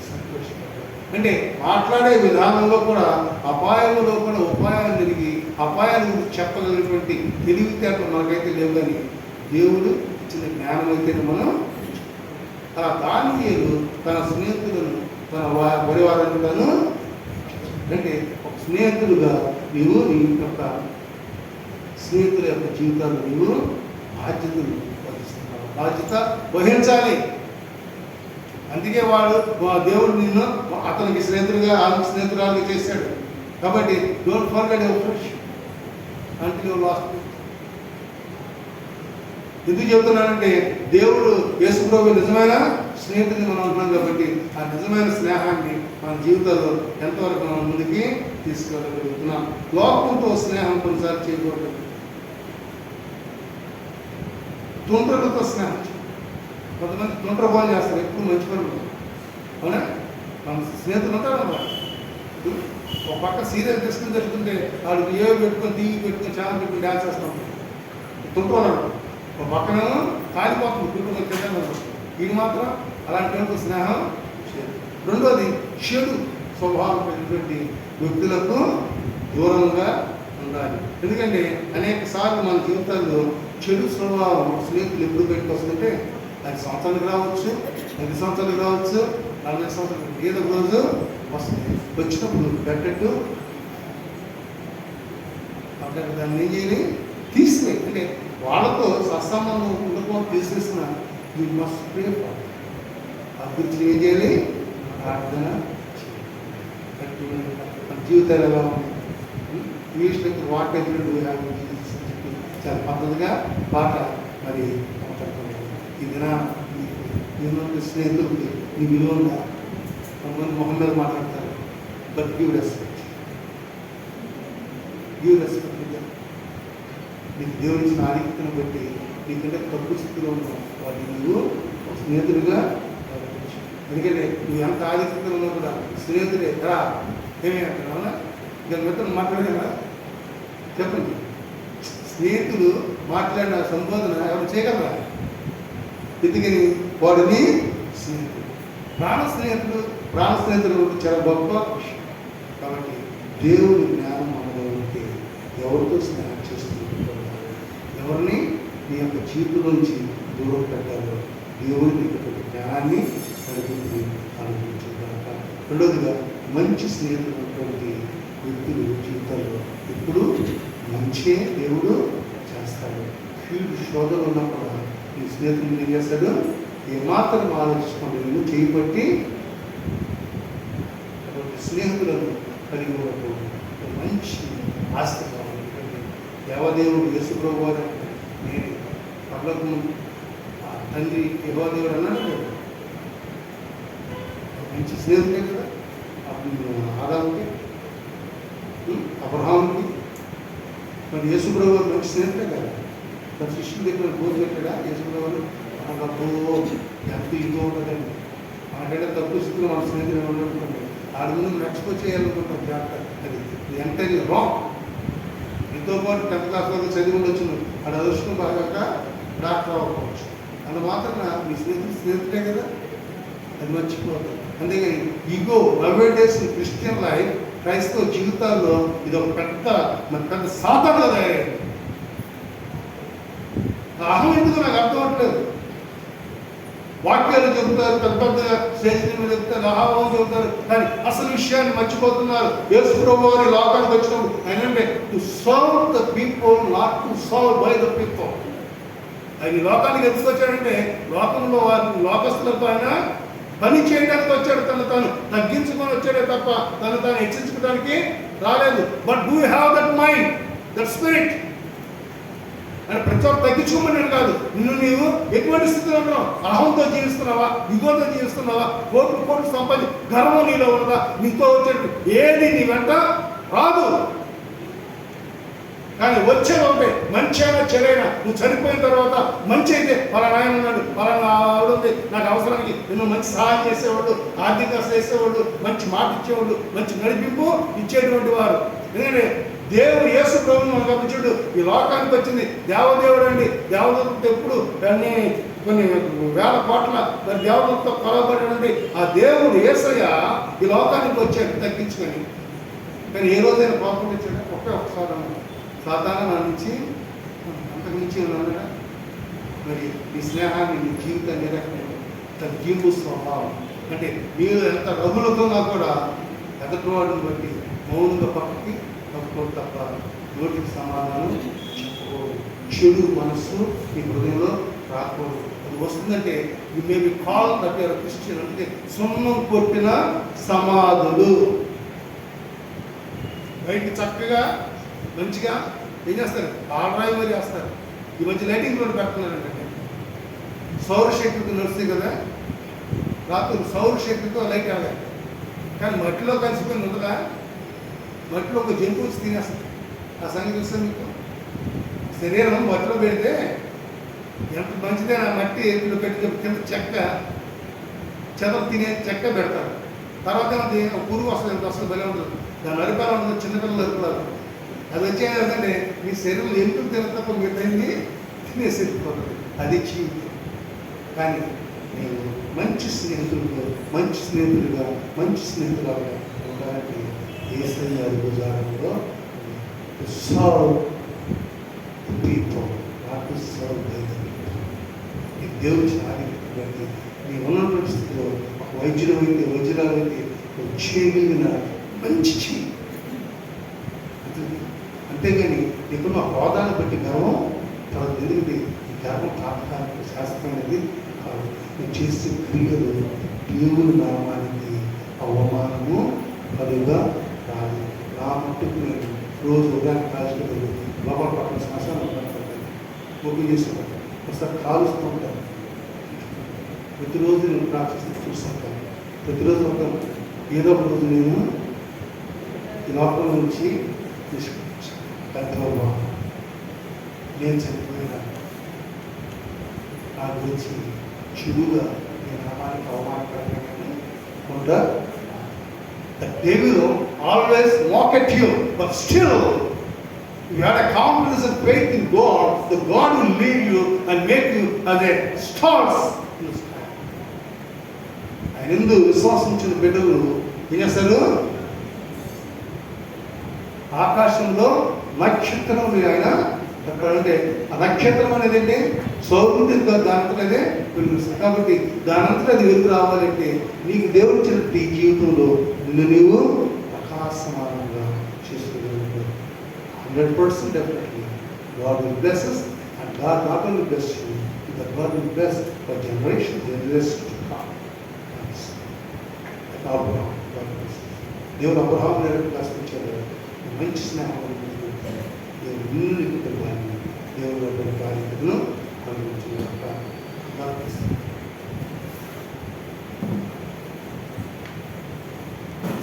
సంతోషపడ్డాడు. అంటే మాట్లాడే విధానంలో కూడా అపాయంలో కూడా ఉపాయాలు జరిగి అపాయాలు చెప్పగలిగినటువంటి తెలివితేటలు మనకైతే లేవు, కానీ దేవుడు ఇచ్చిన జ్ఞానం అయితే మనం దానియేలు తన స్నేహితులను తన పరివారాలను అంటే ఒక స్నేహితులుగా నీవు నీ యొక్క స్నేహితుల యొక్క జీవితాల్లో నీవు బాధ్యతలు వహిస్తున్నావు, బాధ్యత వహించాలి. అందుకే వాడు దేవుడు నిన్ను అతనికి స్నేహితులుగా ఆమె స్నేహితురాలుగా చేశాడు. కాబట్టి don't forget your friendship until your last. ఎందుకు చెబుతున్నానంటే దేవుడు యేసుప్రభు నిజమైన స్నేహితుని మనం అంటున్నాం కాబట్టి ఆ నిజమైన స్నేహాన్ని మన జీవితంలో ఎంతవరకు మనం ముందుకి తీసుకెళ్ళగలుగుతున్నాం. లోకంతో స్నేహం కొన్నిసార్లు చేయకూడదు. తుండ్రులతో స్నేహం, కొంతమంది తుండ్ర పని చేస్తారు, ఎప్పుడు మంచి పనులు. అవునా? మన స్నేహితులు ఉంటారు. ఒక పక్క సీరియల్ తీసుకుని జరుగుతుంటే వాళ్ళు ఏవో పెట్టుకొని టీవీ పెట్టుకొని ఛానల్ పెట్టుకుని డ్యాన్స్ చేస్తాం. తుంటున్నాడు ఒక పక్కన కాలిపోతుంది కుటుంబం. ఇది మాత్రం అలాంటి స్నేహం చేయదు. రెండోది చెడు స్వభావం కలిగినటువంటి వ్యక్తులకు దూరంగా ఉండాలి. ఎందుకంటే అనేక సార్లు మన జీవితాల్లో చెడు స్వభావం స్నేహితులు ఎప్పుడు బయటకు వస్తుంటే 5 సంవత్సరాలకు రావచ్చు, 10 సంవత్సరాలకు రావచ్చు, 40 సంవత్సరాలకు ఏదో రోజు వస్తుంది. వచ్చినప్పుడు పెట్టట్టు అక్కడ దాన్ని ఏం చేయాలి, తీసివేయి. అంటే వాళ్ళతో సత్సంబంధం ఉండకుండా తీసేసిన యూ మస్ట్ ప్రే ఫర్. ఆ గురించి ఏం చేయాలి, ప్రార్థన చేయాలి. మన జీవితాలు ఎలా ఉన్నాయి, ఇంగ్లీష్లో వాట్ ఎవరీ చాలా పద్ధతిగా పాట మరి ఈ దిన స్నేహితులకి ఈ విలువ ఉందా? కొంతమంది మొహం మీద మాట్లాడతారు. But give respect, give respect. నీకు దేవుడు ఇచ్చిన ఆధిక్యతను బట్టి నీకంటే తక్కువ స్థితిలో ఉన్నావు వాటిని నువ్వు స్నేహితుడిగా. ఎందుకంటే నువ్వు ఎంత ఆధిక్యతలో ఉన్నా కూడా స్నేహితుడే రా ఏమే అంటారు. అవునా? ఇక మిత్రులు మాట్లాడేనా చెప్పండి. స్నేహితులు మాట్లాడిన సంబోధన ఎవరు చేయగలరా? ఎందుకని వాడిని స్నేహితుడు, ప్రాణ స్నేహితులు చాలా గొప్ప విషయం. కాబట్టి దేవుని జ్ఞానం మనలో ఉంటే ఎవరితో స్నేహం చేస్తుంటారు, ఎవరిని నీ యొక్క జీవితం నుంచి దూరం పెట్టాలో దేవుని జ్ఞానాన్ని కలిగింది అనుభవించుకుంటాక. రెండోదిగా మంచి స్నేహితులు ఉన్నటువంటి వ్యక్తులు జీవితంలో ఎప్పుడు మంచే దేవుడు చేస్తాడు. ఫీల్డ్ శోధన ఉన్నప్పుడు నీ స్నేహితులు ఏం చేస్తాడు, ఏమాత్రం ఆలోచించుకోండి, నేను చేయబట్టి స్నేహితులను కలిగి ఉన్నప్పుడు మంచి ఆస్తి కావాలి. దేవదేవుడు యేసుప్రభు వారు నేను పర్లోకము తండ్రి యెహోవాదేవుడు అన్నాడు కదా, మంచి స్నేహితుడే కదా ఆదాముకి అబ్రహాముకి. మరి యేసుప్రభు వారు మంచి స్నేహితుడే కదా. తన శిష్యుల దగ్గర భోజనం పెట్టాడా యేసుప్రభు వారు? ఎంత ఇదిగా ఉంటుందండి. మనకంటే తక్కువ స్థితిలో మన స్నేహితులు ఉండనుకోండి, ఆడి ముందు నెక్స్ట్ చేయాలనుకుంటాం. జాగ్రత్త, అది ఎంత రాంగ్. ఎంతో పాటు 10th క్లాస్ వరకు చదివి ఉండొచ్చు, అది అదృష్టం బాగా డాక్టర్ అవ్వకపోవచ్చు. అది మాత్రం మీ స్నేహితుడే కదా, అది మర్చిపోతాం. అంతేగాని ఈగో నవేడేస్ క్రిస్టియన్ లైఫ్, క్రైస్తవ జీవితాల్లో ఇది ఒక పెద్ద సాధన తయారైంది. అహం ఎందుకు నాకు అర్థం అవట్లేదు. వాక్యాలు చెబుతారు, పెద్ద స్టేజ్ మీద చెప్తారు, అహం చెబుతారు, కానీ అసలు విషయాన్ని మర్చిపోతున్నారు. యేసుప్రభు వారి లోకానికి వచ్చినప్పుడు ఆయన to serve the people, not to serve by the people. ఆయన లోకానికి ఎందుకు వచ్చాడంటే లోకంలో వారిని లోకస్తులతో ఆయన పని చేయడానికి వచ్చాడు. తను తగ్గించుకొని వచ్చాడే తప్ప తను హెచ్చించుకోవడానికి రాలేదు. But do you have that mind, that spirit? అని ప్రతి ఒక్క తగ్గించుకోమని కాదు, నీవు ఎటువంటి స్థితిలో ఉన్నావు? అహంతో జీవిస్తున్నావా, యుగంతో జీవిస్తున్నావా, కోట్లు సంపాదించి గర్వం నీలో ఉన్నదా? నీతో వచ్చేట్టు ఏది నీ వెంట రాదు. కానీ వచ్చేది ఒకటే, మంచి అయినా చెడైనా నువ్వు చనిపోయిన తర్వాత మంచి అయితే పలానా ఆయన ఉన్నాడు, పలానా ఆవిడ నాకు అవసరానికి నిన్ను మంచి సహాయం చేసేవాడు, ఆర్థిక చేసేవాడు, మంచి మాట ఇచ్చేవాడు, మంచి నడిపింపు ఇచ్చేటువంటి వారు. ఎందుకంటే దేవుడు యేసు ప్రభువును మనకు అప్పచుడు ఈ లోకానికి వచ్చింది దేవదేవుడు అండి. దేవదూతలతో ఎప్పుడు కొన్ని వేల కోట్ల దేవదూతలతో కొలవబడి ఆ దేవుడు యేసయ్య ఈ లోకానికి వచ్చాడు తగ్గించుకొని. కానీ ఏ రోజైనా కోపం వచ్చాడు? ఒకసారి అన్నాడు, సాతాను నా నుంచి అంతకు మించి ఉన్నాడా? మరి నీ స్నేహాన్ని, నీ జీవితాన్ని తగ్గింపు స్వభావం అంటే మీరు ఎంత రగులుతున్నా కూడా ఎదటివాడిని బట్టి మౌనంగా పక్కకి తప్పుకోడు తప్ప నోటికి సమాధానం చెప్పకూడదు. చెడు మనస్సు నీ హృదయంలో రాకూడదు. అది వస్తుందంటే you may be call that your Christian, అంటే సున్నం కొట్టిన సమాధులు. బయటికి చక్కగా మంచిగా ఏం చేస్తారు, ఆల్రాయి మరి వేస్తారు. ఈ మధ్య లైటింగ్ కూడా పెడుతున్నారంటే సౌరశక్తితో నడుస్తాయి కదా, రాత్రులు సౌరశక్తితో లైట్ వెళ్ళాలి. కానీ మట్టిలో కలిసిపోయిన ఉండదా, మట్టిలో ఒక జంతువు వచ్చి తినేస్తుంది. ఆ సంగతి చూస్తే మీకు శరీరం మట్టిలో పెడితే ఎంత మంచిదైనా మట్టి ఎప్పుడు పెట్టి కింద చెత్త తినే చెక్క పెడతారు. తర్వాత అది పురుగు వస్తుంది, ఎంత వస్తుంది బలి ఉంటుంది. దాని అరిపాలు ఉంటుంది, చిన్నపిల్లలు అరిపాలు. అది వచ్చేదంటే మీ శరీరంలో ఎందుకు తినతప్ప మిగతాన్ని తినేసి వెళ్ళిపోతుంది. అది జీవితం. కానీ నేను మంచి స్నేహితులుగా మంచి స్నేహితులుగా ఉండడానికి యేసయ్య భుజాలలో దేవుడు సాధించడానికి నీ ఉన్నటువంటి స్థితిలో ఒక వైద్యురాలైతే చేయగలిగిన మంచి చెయ్యి. అంతేగాని నీకున్న హోదాన్ని బట్టి గర్వం తర్వాత ఎందుకంటే ఈ గర్వం తాత్కాలిక శాస్త్రమైనది కాదు. నువ్వు చేసే క్రియలు దేవుని నామానికి అవమానము కలుగా రాదు. నా మట్టుకు నేను రోజు ఉదయం కాల్చుకుంటాను, లోపల పక్కన శ్మశానం పడుతుంటాను, బొగ్గు చేసుకుంటాను, ఒకసారి కాలుస్తూ ఉంటాను. ప్రతిరోజు నేను ప్రార్థిస్తూ చూస్తుంటాను. ప్రతిరోజు ఒక ఏదో ఒక రోజు నేను ఈ లోపల నుంచి పెద్దమ్మ నేను చనిపోయినా నా గురించి చెడుగా నేను నామానికి అవమానపడతానని ఉంటా. The devil always mock at you, but still you have a confidence and faith in God. The God will lead you and make you as a stars in the sky. ఆయన ఎందు విశ్వాసం ఉంచిన బిడ్డలు ఏం చేస్తారు, ఆకాశంలో నక్షత్రం ఆయన అక్కడ ఉంటే ఆ నక్షత్రం అనేది ఏంటి, సౌరుడి దానంతటదే వెలుగుస్తుంది. కాబట్టి దానంతట అది వెలుగు రావాలంటే నీకు దేవుడు ఇచ్చిన ఈ జీవితంలో నిన్ను నీవు ప్రకాశమానంగా చేసుకోగలుగుతావు. 100% definitely God will bless us, and God not only bless you, but God will bless for generations to come. Abraham దేవుడు అబ్రహాముని ప్రకాశించాడు. మంచి స్నేహం దేవుడు నిన్ను దేవుడు కార్యక్రమం